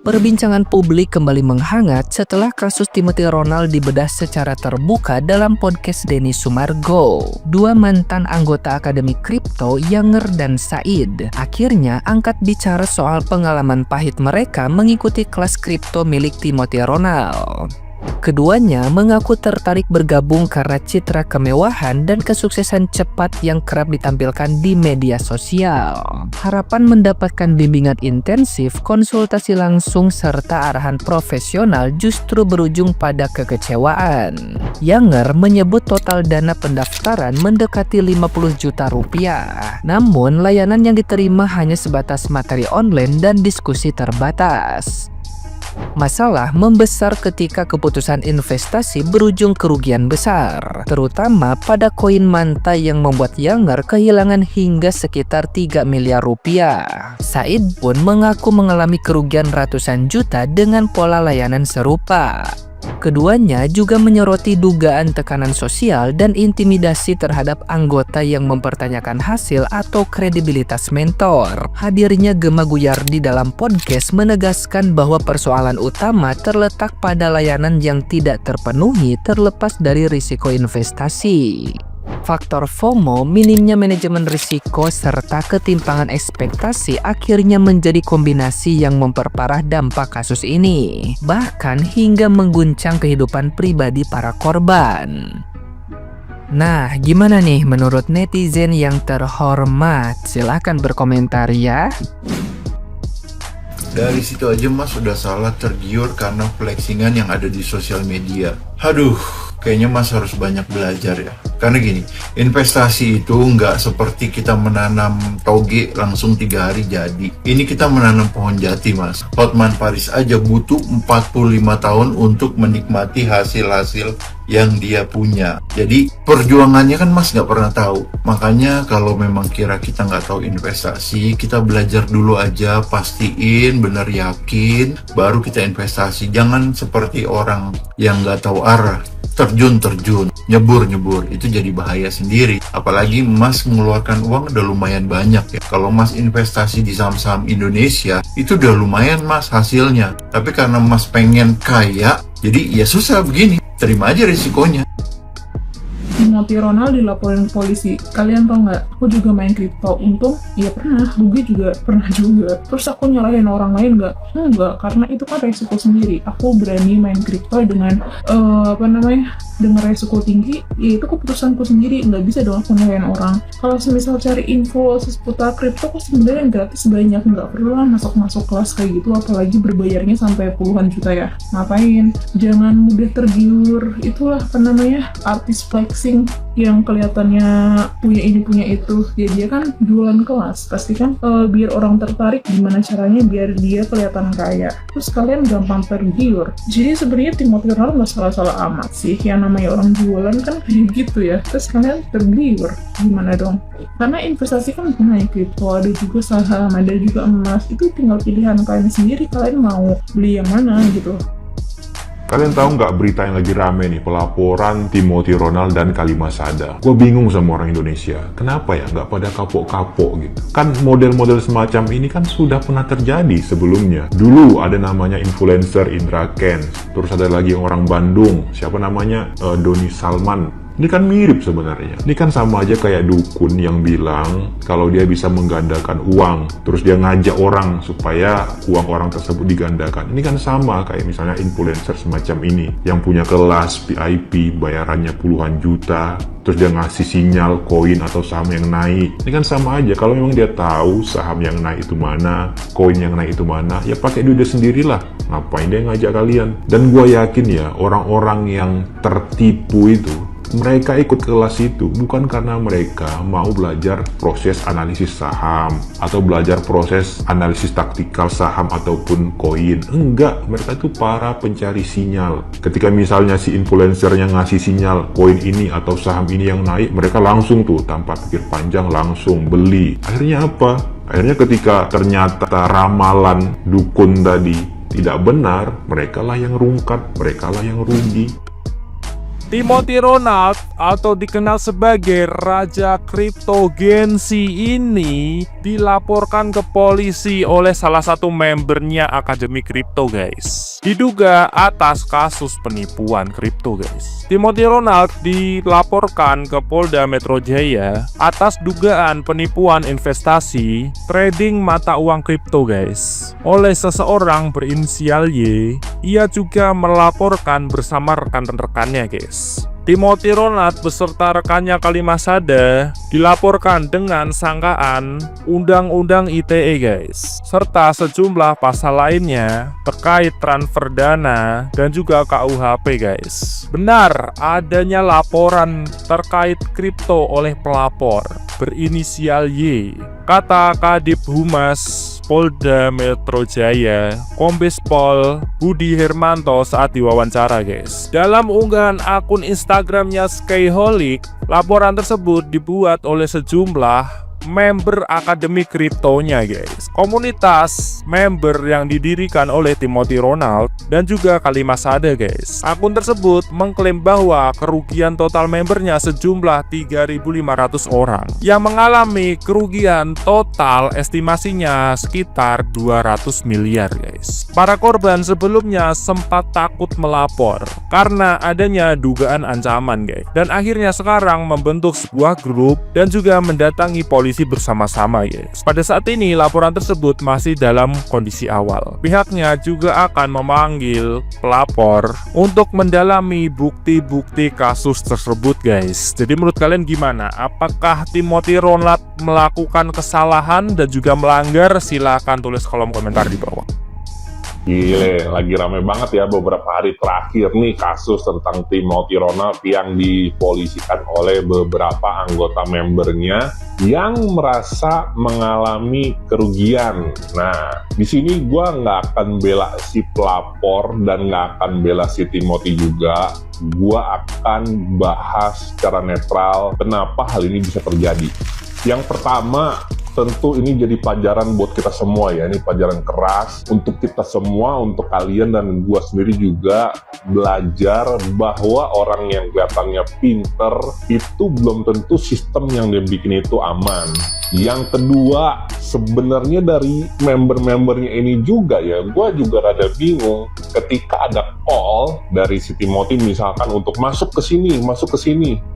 Perbincangan publik kembali menghangat setelah kasus Timothy Ronald dibedah secara terbuka dalam podcast Denny Sumargo. Dua mantan anggota Akademi Kripto, Younger dan Said, akhirnya angkat bicara soal pengalaman pahit mereka mengikuti kelas kripto milik Timothy Ronald. Keduanya mengaku tertarik bergabung karena citra kemewahan dan kesuksesan cepat yang kerap ditampilkan di media sosial. Harapan mendapatkan bimbingan intensif, konsultasi langsung, serta arahan profesional justru berujung pada kekecewaan. Younger menyebut total dana pendaftaran mendekati 50 juta rupiah. Namun, layanan yang diterima hanya sebatas materi online dan diskusi terbatas. Masalah membesar ketika keputusan investasi berujung kerugian besar, terutama pada koin Manta yang membuat Younger kehilangan hingga sekitar 3 miliar rupiah. Said pun mengaku mengalami kerugian ratusan juta dengan pola layanan serupa. Keduanya juga menyoroti dugaan tekanan sosial dan intimidasi terhadap anggota yang mempertanyakan hasil atau kredibilitas mentor. Hadirnya Gema Guyardi dalam podcast menegaskan bahwa persoalan utama terletak pada layanan yang tidak terpenuhi terlepas dari risiko investasi. Faktor FOMO, minimnya manajemen risiko, serta ketimpangan ekspektasi akhirnya menjadi kombinasi yang memperparah dampak kasus ini, bahkan hingga mengguncang kehidupan pribadi para korban. Nah, gimana nih menurut netizen yang terhormat? Silahkan berkomentar ya. Dari situ aja Mas udah salah tergiur karena flexingan yang ada di sosial media. Aduh, kayaknya Mas harus banyak belajar ya. Karena gini, investasi itu nggak seperti kita menanam toge langsung 3 hari jadi. Ini kita menanam pohon jati Mas. Hotman Paris aja butuh 45 tahun untuk menikmati hasil-hasil yang dia punya. Jadi perjuangannya kan Mas nggak pernah tahu. Makanya kalau memang kira kita nggak tahu investasi, kita belajar dulu aja, pastiin bener yakin, baru kita investasi. Jangan seperti orang yang nggak tahu arah, terjun, nyebur, itu jadi bahaya sendiri. Apalagi Mas mengeluarkan uang udah lumayan banyak ya. Kalau Mas investasi di saham-saham Indonesia, itu udah lumayan Mas hasilnya. Tapi karena Mas pengen kaya, jadi ya susah begini. Terima aja risikonya. Timothy Ronald dilaporin polisi. Kalian tau nggak? Aku juga main kripto. Untung, ya pernah. Rugi juga pernah juga. Terus aku nyalahin orang lain nggak? Enggak, karena itu kan resiko sendiri. Aku berani main kripto dengan dengan resiko tinggi. Ya itu keputusanku sendiri. Nggak bisa dong aku nyalahin orang. Kalau misal cari info seputar kripto, kok sebenarnya yang gratis banyak. Nggak perlu lah masuk kelas kayak gitu. Apalagi berbayarnya sampai puluhan juta ya. Ngapain? Jangan mudah tergiur. Itulah artis flexing yang kelihatannya punya ini punya itu. Ya dia kan jualan kelas, pasti kan biar orang tertarik gimana caranya biar dia kelihatan kaya. Terus kalian gampang tergiur. Jadi sebenarnya Timothy Ronald nggak salah-salah amat sih. Yang namanya orang jualan kan kayak gitu ya. Terus kalian tergiur, gimana dong? Karena investasi kan bukan hanya kripto, ada juga saham, ada juga emas. Itu tinggal pilihan kalian sendiri. Kalian mau beli yang mana gitu. Kalian tahu nggak berita yang lagi rame nih, pelaporan Timothy Ronald dan Khalima Sada? Gue bingung sama orang Indonesia, kenapa ya nggak pada kapok-kapok gitu? Kan model-model semacam ini kan sudah pernah terjadi sebelumnya. Dulu ada namanya influencer Indra Kents, terus ada lagi orang Bandung, siapa namanya, Doni Salman. Ini kan mirip sebenarnya. Ini kan sama aja kayak dukun yang bilang kalau dia bisa menggandakan uang, terus dia ngajak orang supaya uang orang tersebut digandakan. Ini kan sama kayak misalnya influencer semacam ini yang punya kelas VIP, bayarannya puluhan juta, terus dia ngasih sinyal koin atau saham yang naik. Ini kan sama aja. Kalau memang dia tahu saham yang naik itu mana, koin yang naik itu mana, ya pakai duitnya sendirilah. Ngapain dia ngajak kalian? Dan gue yakin ya, orang-orang yang tertipu itu, mereka ikut kelas itu bukan karena mereka mau belajar proses analisis saham atau belajar proses analisis taktikal saham ataupun koin. Enggak, mereka itu para pencari sinyal. Ketika misalnya si influencernya ngasih sinyal koin ini atau saham ini yang naik, mereka langsung tuh tanpa pikir panjang langsung beli. Akhirnya apa? Akhirnya ketika ternyata ramalan dukun tadi tidak benar, mereka lah yang rungkat, mereka lah yang rugi. Timothy Ronald atau dikenal sebagai Raja Kriptogensi ini dilaporkan ke polisi oleh salah satu membernya Akademi Kripto guys. Diduga atas kasus penipuan kripto guys. Timothy Ronald dilaporkan ke Polda Metro Jaya atas dugaan penipuan investasi trading mata uang kripto guys oleh seseorang berinisial Y. Ia juga melaporkan bersama rekan-rekannya guys. Timothy Ronald beserta rekannya Kalimasada dilaporkan dengan sangkaan Undang-Undang ITE guys, serta sejumlah pasal lainnya terkait transfer dana dan juga KUHP guys. Benar adanya laporan terkait kripto oleh pelapor berinisial Y, kata Kadip Humas Polda Metro Jaya, Kombes Pol Budi Hermanto saat diwawancara guys. Dalam unggahan akun Instagramnya Skyholic, laporan tersebut dibuat oleh sejumlah member Akademi Kriptonya guys. Komunitas member yang didirikan oleh Timothy Ronald dan juga Kalimasada guys. Akun tersebut mengklaim bahwa kerugian total membernya sejumlah 3.500 orang yang mengalami kerugian total estimasinya sekitar 200 miliar guys. Para korban sebelumnya sempat takut melapor karena adanya dugaan ancaman guys, dan akhirnya sekarang membentuk sebuah grup dan juga mendatangi polisi bersama-sama guys. Pada saat ini laporan tersebut masih dalam kondisi awal. Pihaknya juga akan memanggil pelapor untuk mendalami bukti-bukti kasus tersebut guys. Jadi menurut kalian gimana? Apakah Timothy Ronald melakukan kesalahan dan juga melanggar? Silahkan tulis kolom komentar di bawah. Gile, lagi rame banget ya beberapa hari terakhir nih kasus tentang Timothy Ronald yang dipolisikan oleh beberapa anggota membernya yang merasa mengalami kerugian. Nah, di sini gue nggak akan bela si pelapor dan nggak akan bela si Timothy juga. Gue akan bahas secara netral kenapa hal ini bisa terjadi. Yang pertama, tentu ini jadi pelajaran buat kita semua ya. Ini pelajaran keras untuk kita semua, untuk kalian dan gua sendiri juga belajar bahwa orang yang kelihatannya pinter itu belum tentu sistem yang dia bikin itu aman. Yang kedua, sebenarnya dari member-membernya ini juga ya, gua juga rada bingung ketika ada call dari si Timothy misalkan untuk masuk ke sini.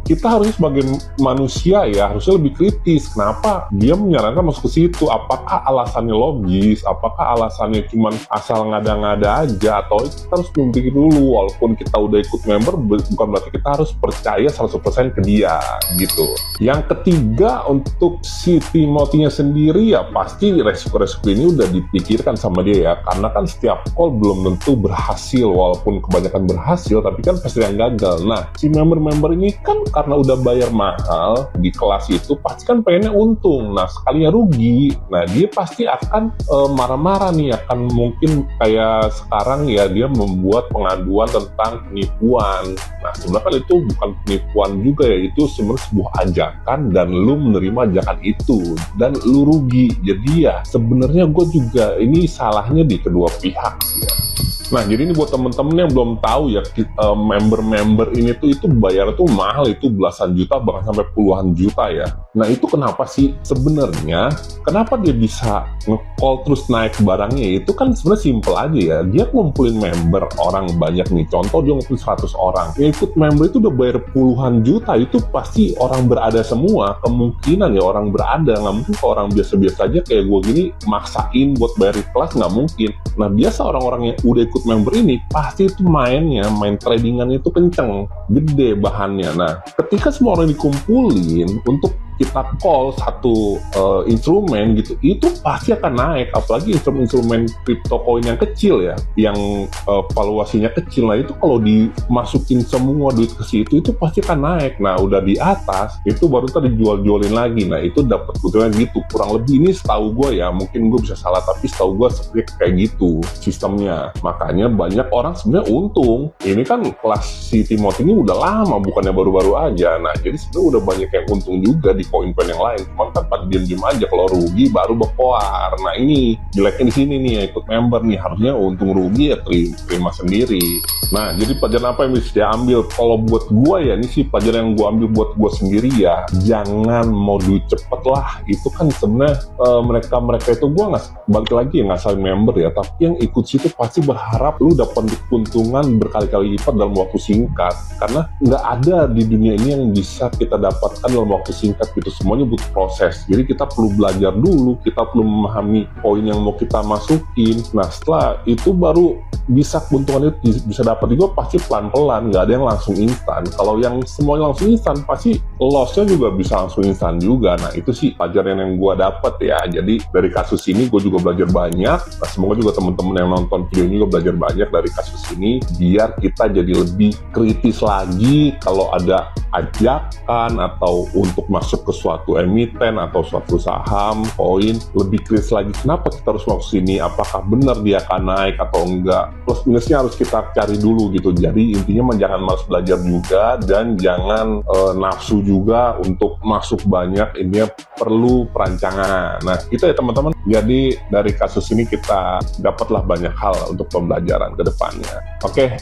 Kita harusnya sebagai manusia ya harusnya lebih kritis. Kenapa dia menyarankan masuk ke situ? Apakah alasannya logis? Apakah alasannya cuma asal ngada-ngada aja? Atau kita harus memikir dulu, walaupun kita udah ikut member, bukan berarti kita harus percaya 100% ke dia gitu. Yang ketiga, untuk si Timothy-nya sendiri ya pasti resiko-resiko ini udah dipikirkan sama dia ya, karena kan setiap call belum tentu berhasil, walaupun kebanyakan berhasil tapi kan pasti yang gagal. Nah, si member-member ini kan karena udah bayar mahal di kelas itu pasti kan pengennya untung. Nah, sekalinya rugi, nah dia pasti akan marah-marah nih, akan mungkin kayak sekarang ya dia membuat pengaduan tentang penipuan. Nah, sebenarnya kan itu bukan penipuan juga ya, itu sebenarnya sebuah ajakan dan lu menerima ajakan itu dan lu rugi. Jadi ya sebenarnya gue juga ini salahnya di kedua pihak ya. Nah, jadi ini buat temen-temen yang belum tahu ya, member-member ini tuh itu bayar tuh mahal, itu belasan juta bahkan sampai puluhan juta ya. Nah, itu kenapa sih sebenarnya? Kenapa dia bisa nge-call terus naik barangnya? Itu kan sebenarnya simple aja ya. Dia ngumpulin member orang banyak nih. Contoh dia ngumpulin 100 orang. Yang ikut member itu udah bayar puluhan juta. Itu pasti orang berada semua. Kemungkinan ya orang berada. Nggak mungkin kalau orang biasa-biasa aja kayak gue gini maksain buat bayar di kelas, nggak mungkin. Nah, biasa orang-orang yang udah ikut member ini pasti itu main tradingan itu kenceng, gede bahannya. Nah, ketika semua orang dikumpulin untuk kita call satu instrumen gitu, itu pasti akan naik. Apalagi instrumen crypto coin yang kecil ya, yang valuasinya kecil. Nah, itu kalau dimasukin semua duit ke situ itu pasti akan naik. Nah, udah di atas itu baru tadi dijual-jualin lagi. Nah, itu dapat keuntungan gitu. Kurang lebih ini setahu gue ya, mungkin gue bisa salah, tapi setahu gue seperti kayak gitu sistemnya. Makanya banyak orang sebenarnya untung. Ini kan kelas si Timothy ini udah lama, bukannya baru-baru aja. Nah, jadi sebenarnya udah banyak yang untung juga di poin-poin yang lain. Cuman kan pada diem-diem aja, kalau rugi baru berkoar. Nah ini jeleknya di sini nih, ya ikut member nih, harusnya untung rugi ya terima sendiri. Nah jadi pelajaran apa yang bisa diambil? Kalau buat gua ya, ini sih pelajaran yang gua ambil buat gua sendiri ya, jangan mau duit cepet lah. Itu kan sebenarnya mereka itu gua nggak balik lagi ya, nggak saling member ya, tapi yang ikut situ pasti berharap lu dapat keuntungan berkali-kali lipat dalam waktu singkat, karena nggak ada di dunia ini yang bisa kita dapatkan dalam waktu singkat gitu. Semuanya butuh proses, jadi kita perlu belajar dulu, kita perlu memahami poin yang mau kita masukin. Nah setelah itu baru bisa keuntungan itu bisa dapat juga, pasti pelan-pelan, nggak ada yang langsung instan. Kalau yang semuanya langsung instan, pasti loss-nya juga bisa langsung instan juga. Nah itu sih pelajaran yang gue dapat ya. Jadi dari kasus ini gue juga belajar banyak. Nah semoga juga teman-teman yang nonton video ini juga belajar banyak dari kasus ini, biar kita jadi lebih kritis lagi kalau ada ajakan atau untuk masuk ke suatu emiten atau suatu saham, koin, lebih kritis lagi. Kenapa kita harus masuk sini? Apakah benar dia akan naik atau enggak? Plus minusnya harus kita cari dulu gitu. Jadi intinya jangan malas belajar juga, dan jangan nafsu juga untuk masuk banyak. Ini perlu perancangan. Nah itu ya teman-teman. Jadi dari kasus ini kita dapatlah banyak hal untuk pembelajaran ke depannya. Oke.